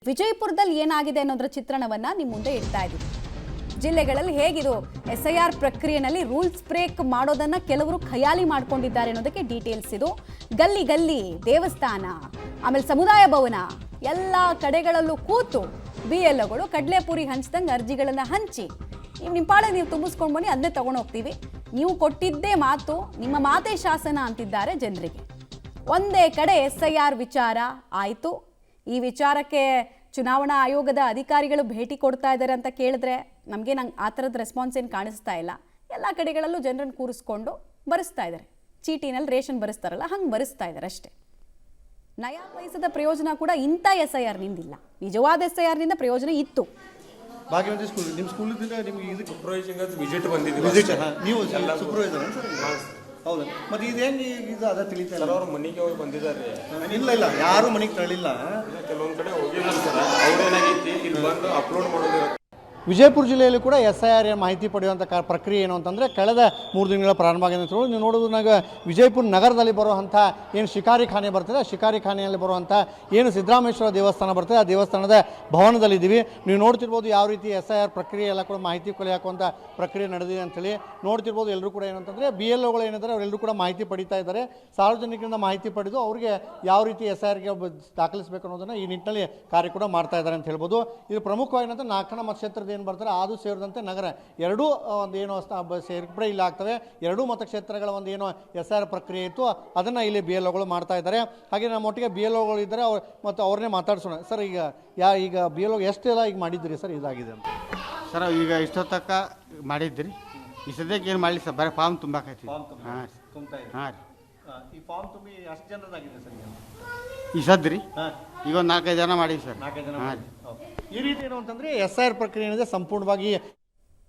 ವಿಜಯಪುರದಲ್ಲಿ ಏನಾಗಿದೆ ಅನ್ನೋದರ ಚಿತ್ರಣವನ್ನ ನಿಮ್ಮ ಮುಂದೆ ಇಡ್ತಾ ಇದ್ದೀವಿ. ಜಿಲ್ಲೆಗಳಲ್ಲಿ ಹೇಗಿದು SIR ಪ್ರಕ್ರಿಯೆಯಲ್ಲಿ ರೂಲ್ಸ್ ಬ್ರೇಕ್ ಮಾಡೋದನ್ನ ಕೆಲವರು ಖಯಾಲಿ ಮಾಡ್ಕೊಂಡಿದ್ದಾರೆ ಅನ್ನೋದಕ್ಕೆ ಡೀಟೇಲ್ಸ್ ಇದು. ಗಲ್ಲಿ ಗಲ್ಲಿ ದೇವಸ್ಥಾನ ಆಮೇಲೆ ಸಮುದಾಯ ಭವನ ಎಲ್ಲ ಕಡೆಗಳಲ್ಲೂ ಕೂತು BLOಗಳು ಕಡಲೆಪುರಿ ಹಂಚಿದಂಗೆ ಅರ್ಜಿಗಳನ್ನು ಹಂಚಿ ನಿಮ್ಮ ಪಾಳೆ ನೀವು ತುಂಬಿಸ್ಕೊಂಡು ಬನ್ನಿ, ಅದನ್ನೇ ತಗೊಂಡು ಹೋಗ್ತೀವಿ, ನೀವು ಕೊಟ್ಟಿದ್ದೇ ಮಾತು, ನಿಮ್ಮ ಮಾತೇ ಶಾಸನ ಅಂತಿದ್ದಾರೆ ಜನರಿಗೆ. ಒಂದೇ ಕಡೆ SIR ವಿಚಾರ ಆಯಿತು. ಈ ವಿಚಾರಕ್ಕೆ ಚುನಾವಣಾ ಆಯೋಗದ ಅಧಿಕಾರಿಗಳು ಭೇಟಿ ಕೊಡ್ತಾ ಇದ್ದಾರೆ ಅಂತ ಕೇಳಿದ್ರೆ ನಮಗೆ ಆ ಥರದ ರೆಸ್ಪಾನ್ಸ್ ಏನು ಕಾಣಿಸ್ತಾ ಇಲ್ಲ. ಎಲ್ಲ ಕಡೆಗಳಲ್ಲೂ ಜನರನ್ನು ಕೂರಿಸ್ಕೊಂಡು ಬರೆಸ್ತಾ ಇದ್ದಾರೆ. ಚೀಟಿನಲ್ಲಿ ರೇಷನ್ ಬರೆಸ್ತಾರಲ್ಲ ಹಂಗೆ ಬರೆಸ್ತಾ ಇದ್ದಾರೆ ಅಷ್ಟೇ. ನಯಾ ಪೈಸದ ಪ್ರಯೋಜನ ಕೂಡ ಇಂಥ SIR ನಿಂದಿಲ್ಲ. ನಿಜವಾದ SIR ನಿಂದ ಪ್ರಯೋಜನ ಇತ್ತು. ಭಾಗ್ಯವಂತಿ ಸ್ಕೂಲ್ ನಿಮ್ಮ ಸ್ಕೂಲಿಂದ ನಿಮಗೆ ಇದು ಸೂಪರ್ವೈಸಿಂಗ್ ವಿಸಿಟ್ ಬಂದಿದ್ದೀವಿ. ವಿಸಿಟ್ ನೀವು ಸೂಪರ್ವೈಸರ್ ಸರ್? ಹೌದಾ, ಮತ್ತೆ ಇದು ಹೆಂಗೆ ಇದು ಅದ ತಿಳಿತಾ ಇಲ್ಲ? ಅವ್ರ ಮನೆಗೆ ಹೋಗಿ ಬಂದಿದ್ದಾರೆ. ಇಲ್ಲ ಯಾರು ಮನೆಗೆ ತರಲಿಲ್ಲ. ಕೆಲವೊಂದು ಕಡೆ ಹೋಗಿಲ್ಲ ಸರ್. ಅವ್ರೇನಾಗೈತಿ ಇಲ್ಲಿ ಬಂದು ಅಪ್ಲೋಡ್ ಮಾಡೋದು. ವಿಜಯಪುರ ಜಿಲ್ಲೆಯಲ್ಲಿ ಕೂಡ SIR ಮಾಹಿತಿ ಪಡೆಯುವಂಥ ಪ್ರಕ್ರಿಯೆ ಏನು ಅಂತಂದರೆ ಕಳೆದ 3 ದಿನಗಳ ಪ್ರಾರಂಭ ಆಗಿದೆ ಅಂತ ಹೇಳಿ ನೀವು ನೋಡೋದು. ವಿಜಯಪುರ ನಗರದಲ್ಲಿ ಬರುವಂಥ ಏನು ಶಿಕಾರಿ ಖಾನೆ ಬರ್ತದೆ, ಆ ಶಿಕಾರಿ ಖಾನೆಯಲ್ಲಿ ಬರುವಂಥ ಏನು ಸಿದ್ದರಾಮೇಶ್ವರ ದೇವಸ್ಥಾನ ಬರ್ತದೆ, ಆ ದೇವಸ್ಥಾನದ ಭವನದಲ್ಲಿದ್ದೀವಿ. ನೀವು ನೋಡ್ತಿರ್ಬೋದು ಯಾವ ರೀತಿ SIR ಪ್ರಕ್ರಿಯೆ ಎಲ್ಲ ಕೂಡ ಮಾಹಿತಿ ಕೊಲೆ ಹಾಕುವಂಥ ಪ್ರಕ್ರಿಯೆ ನಡೆದಿದೆ ಅಂತೇಳಿ ನೋಡ್ತಿರ್ಬೋದು. ಎಲ್ಲರೂ ಕೂಡ ಏನಂತಂದರೆ BLOಗಳು ಏನಿದ್ದಾರೆ ಅವರೆಲ್ಲರೂ ಕೂಡ ಮಾಹಿತಿ ಪಡಿತಾ ಇದ್ದಾರೆ. ಸಾರ್ವಜನಿಕರಿಂದ ಮಾಹಿತಿ ಪಡೆದು ಅವರಿಗೆ ಯಾವ ರೀತಿ SIRಗೆ ದಾಖಲಿಸಬೇಕು ಅನ್ನೋದನ್ನು ಈ ನಿಟ್ಟಿನಲ್ಲಿ ಕಾರ್ಯ ಕೂಡ ಮಾಡ್ತಾ ಇದ್ದಾರೆ ಅಂತ ಹೇಳ್ಬೋದು. ಇದು ಪ್ರಮುಖವಾಗಿ ಏನಂತ ನಾಲ್ಕಣ ಮತಕ್ಷೇತ್ರದ ಏನು ಬರ್ತಾರೆ ಅದು ಸೇರಿದಂತೆ ನಗರ ಎರಡೂ ಒಂದು ಏನು ಸೇರ್ಪಡೆ ಇಲ್ಲ ಆಗ್ತವೆ. ಎರಡೂ ಮತಕ್ಷೇತ್ರಗಳ ಒಂದು ಏನು SIR ಪ್ರಕ್ರಿಯೆ ಇತ್ತು ಅದನ್ನು ಇಲ್ಲಿ BLOಗಳು ಮಾಡ್ತಾ ಇದ್ದಾರೆ. ಹಾಗೆ ನಮ್ಮೊಟ್ಟಿಗೆ BLOಗಳು ಇದ್ದಾರೆ, ಮತ್ತು ಅವ್ರನ್ನೇ ಮಾತಾಡ್ಸೋಣ. ಸರ್, ಈಗ BLO ಎಷ್ಟೆಲ್ಲ ಈಗ ಮಾಡಿದ್ದೀರಿ ಸರ್ ಇದಾಗಿದೆ ಅಂತ? ಸರ್ ಈಗ ಇಷ್ಟೊತ್ತಕ್ಕ ಮಾಡಿದ್ರಿ, ಈ ಸದ್ಯಕ್ಕೆ ಏನು ಮಾಡಲಿ ಸರ್, ಬರೀ ಫಾರ್ಮ್ ತುಂಬಾಕೈತಿ. ಹಾಂ ಹಾಂ ರೀ. ಈ ಫಾರ್ಮ್ ತುಂಬಿ ಅಷ್ಟು ಜನರದಾಗಿದೆ ಸರ್ ಈ ಸದ್ರಿ ಈಗ ಒಂದು 4-5 ಜನ ಮಾಡೀವಿ ಸರ್. 4 ಜನ. ಹಾಂ ರೀ. ಈ ರೀತಿ ಏನು ಅಂತಂದರೆ SIR ಪ್ರಕ್ರಿಯೆ ಏನಿದೆ ಸಂಪೂರ್ಣವಾಗಿ